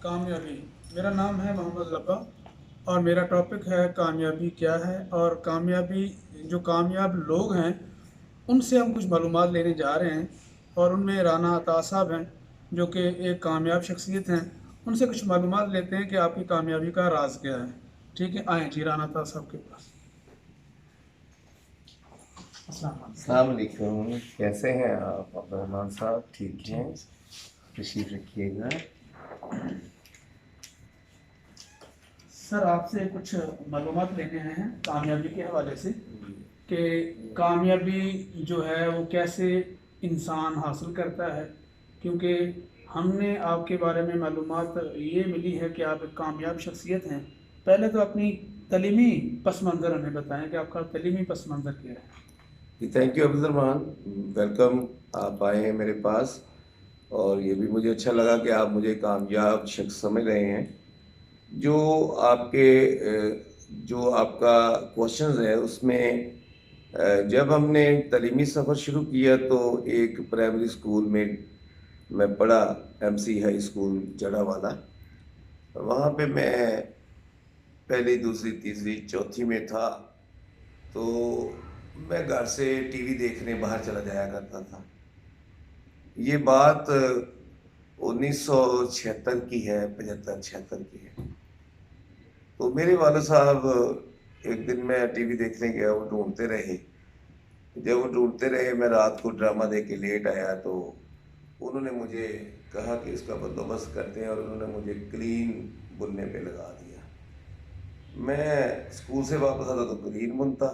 कामयाबी। मेरा नाम है मोहम्मद लब्बा और मेरा टॉपिक है कामयाबी क्या है। और कामयाबी, जो कामयाब लोग हैं उनसे हम कुछ मालूमात लेने जा रहे हैं। और उनमें राना अता साहब हैं जो कि एक कामयाब शख्सियत हैं। उनसे कुछ मालूमात लेते हैं कि आपकी कामयाबी का राज क्या है। ठीक है, आएँ जी राना अता साहब के पास। अस्सलाम वालेकुम। अस्सलाम वालेकुम। कैसे हैं आप अब्दुर्रहमान साहब? ठीक हैं? ठीक है तशरीफ रखिएगा। सर, आपसे कुछ मालूमात लेने हैं कामयाबी के हवाले से कि कामयाबी जो है वो कैसे इंसान हासिल करता है। क्योंकि हमने आपके बारे में मालूमात ये मिली है कि आप एक कामयाब शख्सियत हैं। पहले तो अपनी तलीमी पस मंज़र हमें बताएं कि आपका तलीमी पस मंज़र क्या है। जी, थैंक यू अब्दुर्रहमान। वेलकम। आप आए हैं मेरे पास और ये भी मुझे अच्छा लगा कि आप मुझे कामयाब शख्स समझ रहे हैं। जो आपके जो आपका क्वेश्चंस है उसमें जब हमने तलीमी सफ़र शुरू किया तो एक प्राइमरी स्कूल में मैं पढ़ा, एमसी हाई स्कूल जड़ावाला। वहाँ पे मैं पहली, दूसरी, तीसरी, चौथी में था। तो मैं घर से टीवी देखने बाहर चला जाया करता था। ये बात 1976 की है, 75-76 की है। तो मेरे वाले साहब एक दिन मैं टीवी देखने गया, वो ढूंढते रहे। जब वो ढूंढते रहे, मैं रात को ड्रामा देख के लेट आया तो उन्होंने मुझे कहा कि इसका बंदोबस्त करते हैं और उन्होंने मुझे क्लीन बुनने पे लगा दिया। मैं स्कूल से वापस आता तो क्लीन बुनता,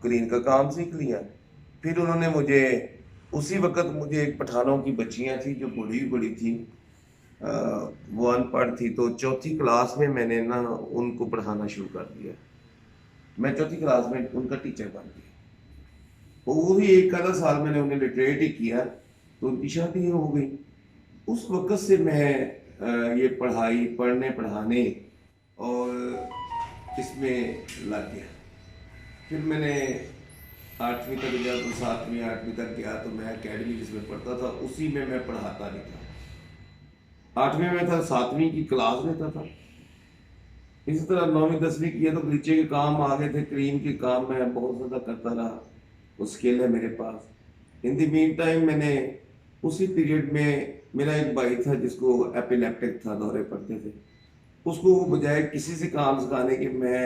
क्लीन का काम सीख लिया। फिर उन्होंने मुझे उसी वक़्त मुझे एक पठानों की बच्चियाँ थी जो बड़ी बड़ी थी, अ, वो अनपढ़ थी, तो चौथी क्लास में मैंने ना उनको पढ़ाना शुरू कर दिया। मैं चौथी क्लास में उनका टीचर बन गया। वो ही एक आधा साल मैंने उन्हें लिटरेट ही किया तो उनकी शादी हो गई। उस वक़्त से मैं ये पढ़ाई, पढ़ने पढ़ाने और इसमें लग गया। फिर मैंने 8वीं तक, जब 7वीं 8वीं तक गया तो मैं अकेडमी जिसमें पढ़ता था उसी में मैं पढ़ाता नहीं था। 8वीं में था, 7वीं की क्लास लेता था। इसी तरह 9वीं 10वीं किया तो नीचे के काम आ गए थे, क्लीन के काम मैं बहुत ज़्यादा करता रहा। वो स्किल है मेरे पास। इन द मीन टाइम मैंने उसी पीरियड में, मेरा एक भाई था जिसको एपिलेप्टिक था, दौरे पड़ते थे। उसको बजाय किसी से काम सिखाने के मैं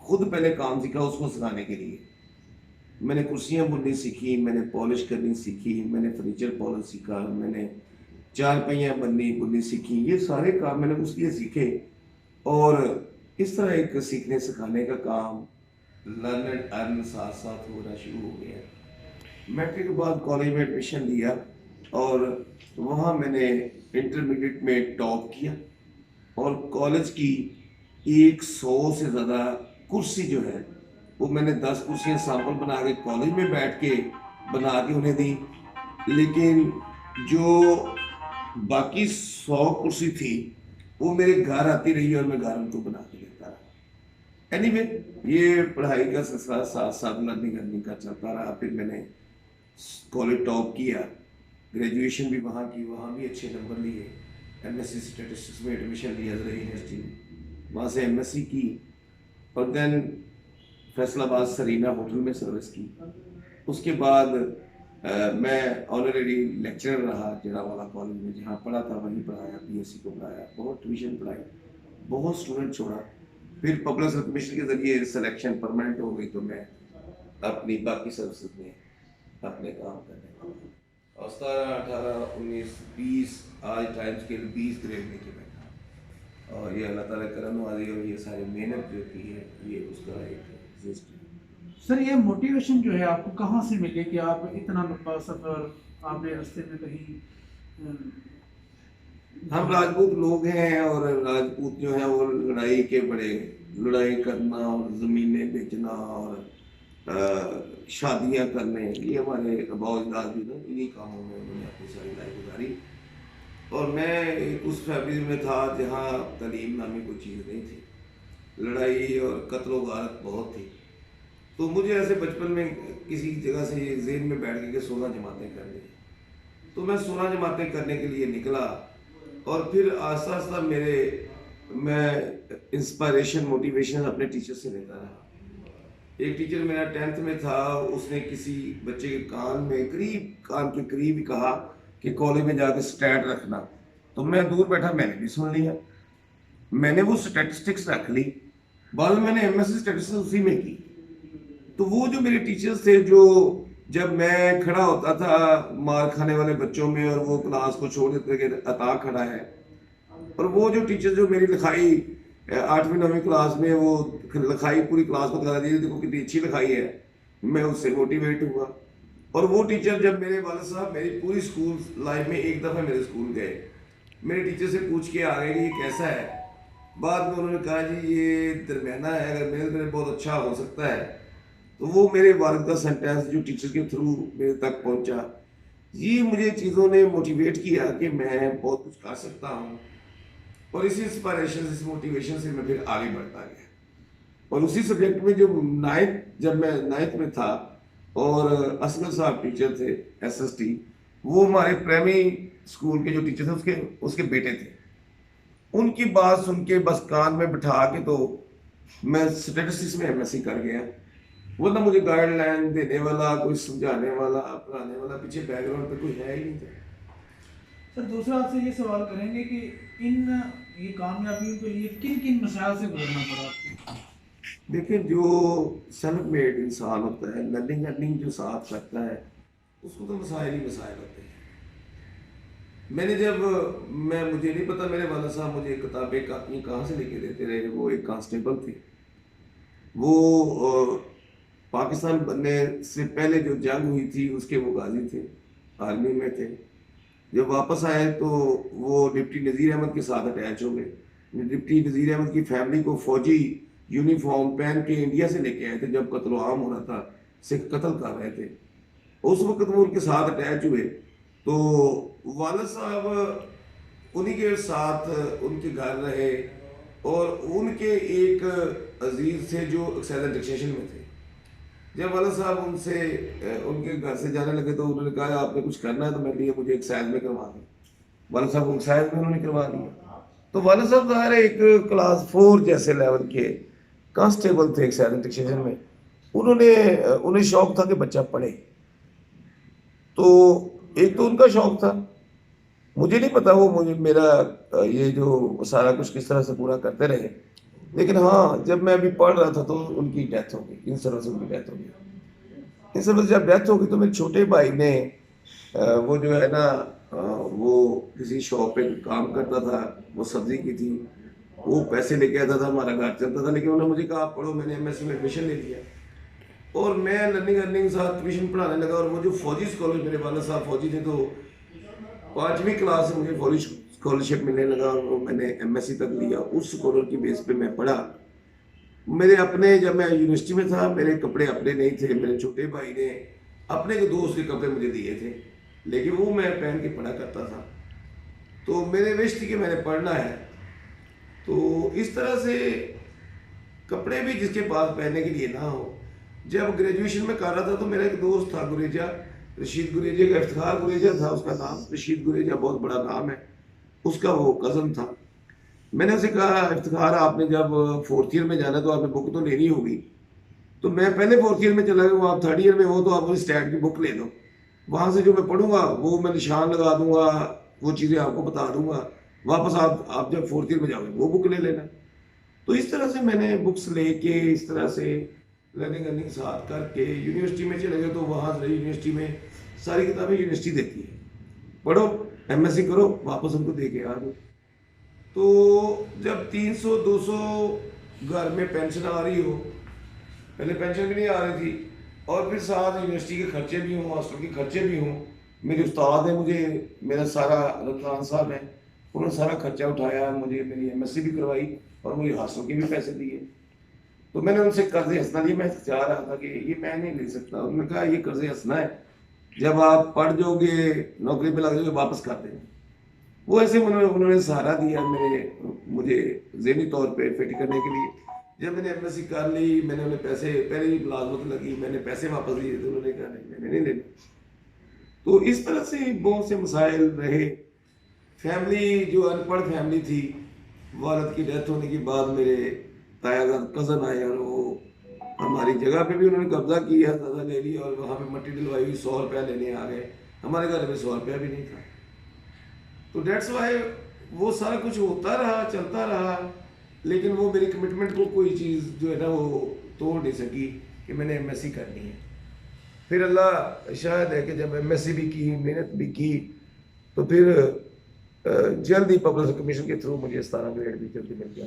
खुद पहले काम सीखा उसको सिखाने के लिए। मैंने कुर्सियाँ बुननी सीखी, मैंने पॉलिश करनी सीखी, मैंने फर्नीचर पॉलिश सीखा, मैंने चारपाइयाँ बननी बुननी सीखी। ये सारे काम मैंने उसलिए सीखे और इस तरह एक सीखने सिखाने का काम लर्न एंड अर्न साथ साथ होना शुरू हो गया। मैट्रिक के बाद कॉलेज में एडमिशन लिया और वहाँ मैंने इंटरमीडिएट में टॉप किया और कॉलेज की 100 से ज़्यादा कुर्सी जो है वो मैंने 10 कुर्सियाँ सैंपल बना के कॉलेज में बैठ के बना के उन्हें दी। लेकिन जो बाकी 100 कुर्सी थी वो मेरे घर आती रही और मैं घर उनको बना के देता रहा। एनीवे, ये पढ़ाई का सिलसिला साथ साथ लर्निंग अर्निंग का चलता रहा। फिर मैंने कॉलेज टॉप किया, ग्रेजुएशन भी वहाँ की, वहाँ भी अच्छे नंबर लिए। एमएससी स्टैटिस्टिक्स में एडमिशन लिया ज़रा यूनिवर्सिटी में, वहाँ से एमएससी की और देन फैसलाबाद सरीना होटल में सर्विस की। उसके बाद मैं ऑनरेरी लेक्चरर रहा जड़ावाला कॉलेज में, जहाँ पढ़ा था वहीं पढ़ाया, बीएससी को पढ़ाया, बहुत ट्यूशन पढ़ाई, बहुत स्टूडेंट छोड़ा। फिर पब्लिक सर्विस के ज़रिए सिलेक्शन परमानेंट हो गई तो मैं अपनी बाकी सर्विस में अपने काम करने लगा। और 17 18 19 20 आज टाइम स्केल 20 ग्रेड लेके बैठा। और ये अल्लाह ताला करम नवाजी और ये सारी मेहनत जो की है ये उसका एक एग्जिस्ट है। सर, ये मोटिवेशन जो है आपको कहाँ से मिली कि आप इतना लंबा सफ़र आपने रास्ते में कहीं जो हम है। राजपूत लोग हैं और राजपूत जो है वो लड़ाई के बड़े, लड़ाई करना और ज़मीनें बेचना और शादियां करने, ये हमारे अबाउजदाद भी ना इन्हीं कामों में उन्होंने अपनी सारी लाइफ गुजारी। और मैं एक उस फैमिली में था जहाँ तालीम नामी कोई चीज़ नहीं थी, लड़ाई और कत्ल गारत बहुत थी। तो मुझे ऐसे बचपन में किसी जगह से ये ज़हन में बैठ गया कि 16 जमातें करनी है। तो मैं 16 जमातें करने के लिए निकला और फिर आस्ता आस्ता मैं इंस्पायरेशन मोटिवेशन अपने टीचर से लेता रहा। एक टीचर मेरा 10th में था, उसने किसी बच्चे के कान के करीब ही कहा कि कॉलेज में जाकर स्टैट रखना। तो मैं दूर बैठा, मैंने भी सुन लिया, मैंने वो स्टैटिस्टिक्स रख ली। बाद में मैंने एमएससी स्टैटिस्टिक्स उसी में की। तो वो जो मेरे टीचर्स थे, जो जब मैं खड़ा होता था मार खाने वाले बच्चों में और वो क्लास को छोड़ देते कि अता खड़ा है, और वो जो टीचर जो मेरी लिखाई 8वीं 9वीं क्लास में वो लिखाई पूरी क्लास को बता दी, देखो कितनी अच्छी लिखाई है, मैं उससे मोटिवेट हुआ। और वो टीचर जब मेरे वाले साहब मेरी पूरी स्कूल लाइफ में एक दफ़ा मेरे स्कूल गए, मेरे टीचर से पूछ के आ गए कि ये कैसा है। बाद में उन्होंने कहा जी ये दरमियाना है, अगर मेरे तरह बहुत अच्छा हो सकता है। तो वो मेरे वालिद का सेंटेंस जो टीचर के थ्रू मेरे तक पहुंचा, ये मुझे चीज़ों ने मोटिवेट किया कि मैं बहुत कुछ कर सकता हूँ। और इसी इंस्पायरेशन से, इस मोटिवेशन से मैं फिर आगे बढ़ता गया। और उसी सब्जेक्ट में जब मैं 9th में था, और असगर साहब टीचर थे एसएसटी, वो हमारे प्राइमरी स्कूल के जो टीचर थे उसके बेटे थे। उनकी बात सुन के बस कान में बिठा के तो मैं स्टैटिस्टिक्स में एमएससी कर गया। वरना मुझे गाइडलाइन देने वाला, कोई समझाने वाला, पढ़ाने वाला पीछे बैकग्राउंड पे कोई है ही नहीं था। सर दूसरा आपसे ये सवाल करेंगे कि ये कामयाबियों के लिए किन किन मसाइल से गुजरना पड़ा आपको? देखिए, जो सेल्फ मेड इंसान होता है, लर्निंग अर्निंग जो साथ करता है, उसको तो मसाइल ही मसाइल होते हैं। मुझे नहीं पता मेरे वाला साहब मुझे किताबें कापियाँ कहाँ से लेके देते रहे। वो एक कांस्टेबल थे, वो पाकिस्तान बनने से पहले जो जंग हुई थी उसके वो गाजी थे, आर्मी में थे। जब वापस आए तो वो डिप्टी नज़ीर अहमद के साथ अटैच हो गए। डिप्टी नज़ीर अहमद की फैमिली को फौजी यूनिफॉर्म पहन के इंडिया से लेके आए थे जब कत्ल आम हो रहा था, सिख कत्ल कर रहे थे। उस वक्त वो उनके साथ अटैच हुए। तो वालिद साहब उन्हीं के साथ उनके घर रहे, और उनके एक अजीज थे जो एक्साइज एंड टैक्सेशन में थे। जब वालिद साहब उनके घर से जाने लगे तो उन्होंने कहा आपने कुछ करना है तो मेरे लिए मुझे एक्साइज में करवा दें। वालिद साहब को एक्साइज में उन्होंने करवा दिया। तो वालिद साहब ज़ाहिर है एक क्लास 4 जैसे लेवल के कांस्टेबल थे एक्साइज एंड टैक्सेशन में, उन्हें शौक था कि बच्चा पढ़े। तो एक तो उनका शौक था, मुझे नहीं पता वो मेरा ये जो सारा कुछ किस तरह से पूरा करते रहे। लेकिन हाँ, जब मैं अभी पढ़ रहा था तो उनकी डेथ हो गई, इन सर्विस उनकी डेथ हो गई। इन सर्विस जब डेथ हो गई तो मेरे छोटे भाई ने वो जो है ना, वो किसी शॉप पे काम करता था, वो सब्जी की थी, वो पैसे लेके आता था, हमारा घर चलता था। लेकिन उन्होंने मुझे कहा आप पढ़ो, मैंने एमएससी में एडमिशन ले लिया और मैं लर्निंग अर्निंग साथ ट्यूशन पढ़ाने लगा। और वो जो फौजी स्कॉलर, मेरे वाला साहब फौजी थे, तो 5वीं क्लास से मुझे फौजी स्कॉलरशिप मिलने लगा और मैंने एमएससी तक लिया। उस स्कॉलर की बेस पे मैं पढ़ा। जब मैं यूनिवर्सिटी में था, मेरे कपड़े अपने नहीं थे, मेरे छोटे भाई ने अपने के दोस्त के कपड़े मुझे दिए थे, लेकिन वो मैं पहन के पढ़ा करता था। तो मेरे विश थी कि मैंने पढ़ना है। तो इस तरह से कपड़े भी जिसके पास पहनने के लिए ना हो। जब ग्रेजुएशन में कर रहा था तो मेरा एक दोस्त था गुरेजा, रशीद गुरेजा का, इफ्तिखार गुरेजा था उसका नाम। रशीद गुरेजा बहुत बड़ा नाम है, उसका वो कज़न था। मैंने उसे कहा इफ्तिखार आपने जब 4th ईयर में जाना तो आपने बुक तो लेनी होगी। तो मैं पहले 4th ईयर में चला गया, आप 3rd ईयर में हो तो आप मुझे स्टैट की बुक ले दो, वहाँ से जो मैं पढ़ूंगा वो मैं निशान लगा दूंगा, वो चीज़ें आपको बता दूंगा। वापस आप जब 4th ईयर में जाओगे वो बुक ले लेना। तो इस तरह से मैंने बुक्स लेके इस तरह से लर्निंग अर्निंग साथ करके यूनिवर्सिटी में चले गए। तो वहाँ से यूनिवर्सिटी में सारी किताबें यूनिवर्सिटी देती है, पढ़ो एमएससी करो, वापस उनको दे के आ जाओ। तो जब 300-200 घर में पेंशन आ रही हो, पहले पेंशन भी नहीं आ रही थी, और फिर साथ यूनिवर्सिटी के खर्चे भी हों, हॉस्टल के खर्चे भी हों। मेरे उस्ताद है, मेरा सारा रमजान साहब है, उन्होंने सारा खर्चा उठाया, मुझे मेरी एमएससी भी करवाई और मुझे हॉस्टल के भी पैसे दिए। तो मैंने उनसे कर्जे हंसना लिया। मैं चाह रहा था कि ये मैं नहीं ले सकता। उन्होंने कहा ये कर्जे हंसना है, जब आप पढ़ जाओगे नौकरी पे लग जाओगे वापस कर देंगे। वो ऐसे उन्होंने सहारा दिया मुझे ज़हनी तौर पे फिट करने के लिए। जब मैंने एमएससी कर ली, मैंने उन्हें पैसे, पहले ही मुलाजमत लगी, मैंने पैसे वापस दिए तो उन्होंने कहा नहीं मैंने नहीं लेने। तो इस तरह से बहुत से मसाइल रहे। फैमिली जो अनपढ़ फैमिली थी, वालिद की डेथ होने के बाद मेरे तायाजाद कज़न आए और वो हमारी जगह पे भी उन्होंने कब्जा किया, ज़्यादा ले लिया और वहाँ पे मट्टी डलवाई हुई 100 रुपया लेने आ गए। हमारे घर में 100 रुपया भी नहीं था। तो डेट्स वाई वो सारा कुछ होता रहा, चलता रहा, लेकिन वो मेरी कमिटमेंट को कोई चीज़ जो है ना वो तोड़ नहीं सकी कि मैंने एमएससी करनी है। फिर अल्लाह शायद है कि जब एमएससी भी की, मेहनत भी की, तो फिर जल्द ही पब्लिक कमीशन के थ्रू मुझे 17 ग्रेड भी जल्दी मिल गया।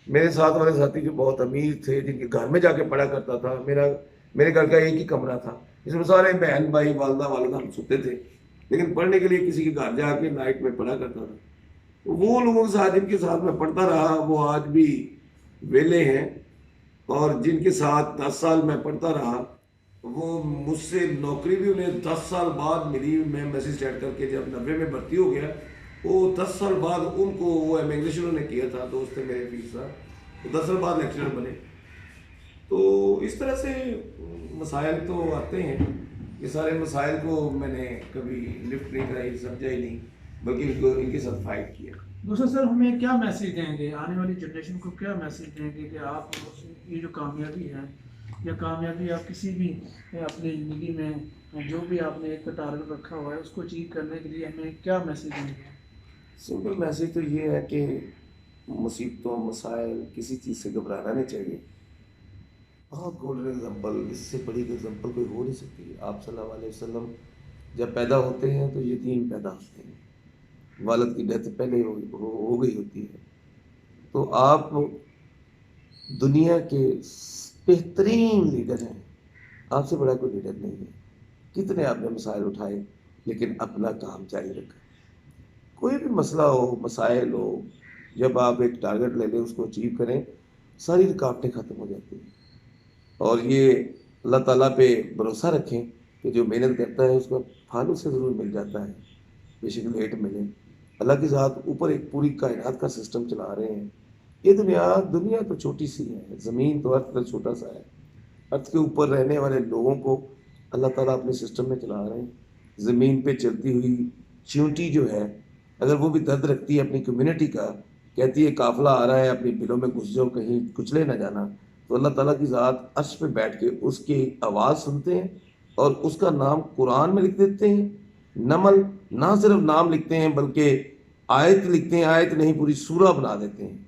मेरे साथ वाले साथी जो बहुत अमीर थे, जिनके घर में जाके पढ़ा करता था, मेरे घर का एक ही कमरा था, इसमें सारे बहन भाई वालदा वालदा हम सोते थे, लेकिन पढ़ने के लिए किसी के घर जाके नाइट में पढ़ा करता था। तो वो लोगों के साथ जिनके साथ मैं पढ़ता रहा वो आज भी वेले हैं, और जिनके साथ 10 साल मैं पढ़ता रहा वो मुझसे नौकरी भी उन्हें 10 साल बाद मिली। मैं मैसेज स्टार्ट करके जब 90 में भर्ती हो गया, वो 10 साल बाद उनको वो इमिग्रेशन उन्होंने किया था, दोस्त थे मेरे फीस था, तो 10 साल बाद लेक्चरर बने। तो इस तरह से मसाइल तो आते हैं, ये सारे मसाइल को मैंने कभी लिफ्ट नहीं कराई, समझा ही नहीं, बल्कि इनके साथ फाइट किया। दूसरा सर, हमें क्या मैसेज देंगे, आने वाली जनरेशन को क्या मैसेज देंगे कि आप ये जो कामयाबी है या कामयाबी आप किसी भी अपनी ज़िंदगी में जो भी आपने एक टारगेट रखा हुआ है उसको अचीव करने के लिए हमें क्या मैसेज देंगे? सिंपल मैसेज तो ये है कि मुसीबतों, मसाइल, किसी चीज़ से घबराना नहीं चाहिए। बहुत गोल्डन एग्जाम्पल, इससे बड़ी एग्जाम्पल कोई हो नहीं सकती। आप सल्लल्लाहु अलैहि वसल्लम जब पैदा होते हैं तो यतीम पैदा होते हैं, वालिद की डेथ पहले हो गई होती है। तो आप दुनिया के बेहतरीन लीडर हैं, आपसे बड़ा कोई लीडर नहीं है। कितने आपने मसाइल उठाए, लेकिन अपना काम जारी रखा। कोई भी मसला हो, मसाइल हो, जब आप एक टारगेट ले लें, उसको अचीव करें, सारी रुकावटें ख़त्म हो जाती हैं। और ये अल्लाह ताला पे भरोसा रखें कि जो मेहनत करता है उसका फल उसे ज़रूर मिल जाता है, बेशक लेट मिले। अल्लाह के साथ ऊपर एक पूरी कायनात का सिस्टम चला रहे हैं। ये दुनिया तो छोटी सी है, ज़मीन तो अर्थ तो छोटा सा है। अर्थ के ऊपर रहने वाले लोगों को अल्लाह ताला अपने सिस्टम में चला रहे हैं। ज़मीन पे चलती हुई चींटी जो है, अगर वो भी दर्द रखती है अपनी कम्युनिटी का, कहती है काफिला आ रहा है, अपनी बिलों में घुस जाओ, कहीं कुचले ना जाना, तो अल्लाह ताला की ज़ात अर्श पे बैठ के उसकी आवाज़ सुनते हैं और उसका नाम कुरान में लिख देते हैं। नमल ना सिर्फ नाम लिखते हैं बल्कि आयत लिखते हैं, आयत नहीं पूरी सूरा बना देते हैं।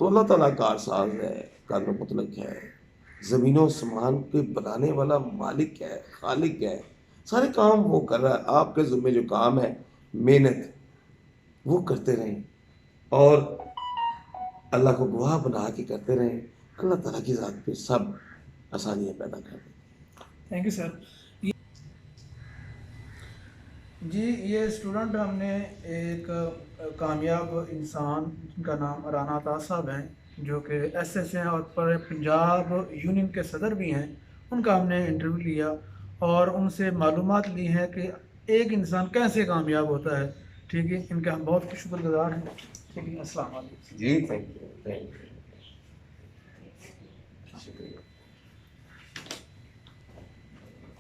तो अल्लाह ताला कारसाज है, कादिर मुतलक है, ज़मीनों आसमान के बनाने वाला मालिक है, खालिक है। सारे काम वो कर रहा है। आपके ज़िम्मे जो काम है, मेहनत वो करते रहें और अल्लाह को गवाह बना के करते रहें। अल्लाह ताला की ज़ात पे सब आसानियाँ पैदा कर दें। Thank you sir. जी, ये स्टूडेंट हमने एक कामयाब इंसान जिनका नाम राना अता साहब हैं, जो कि एसएस हैं और पर पंजाब यूनियन के सदर भी हैं, उनका हमने इंटरव्यू लिया और उनसे मालूमात ली हैं कि एक इंसान कैसे कामयाब होता है। ठीक है, इनके हम बहुत शुक्रगुजार हैं। ठीक है, अस्सलाम वालेकुम। जी, थैंक यू।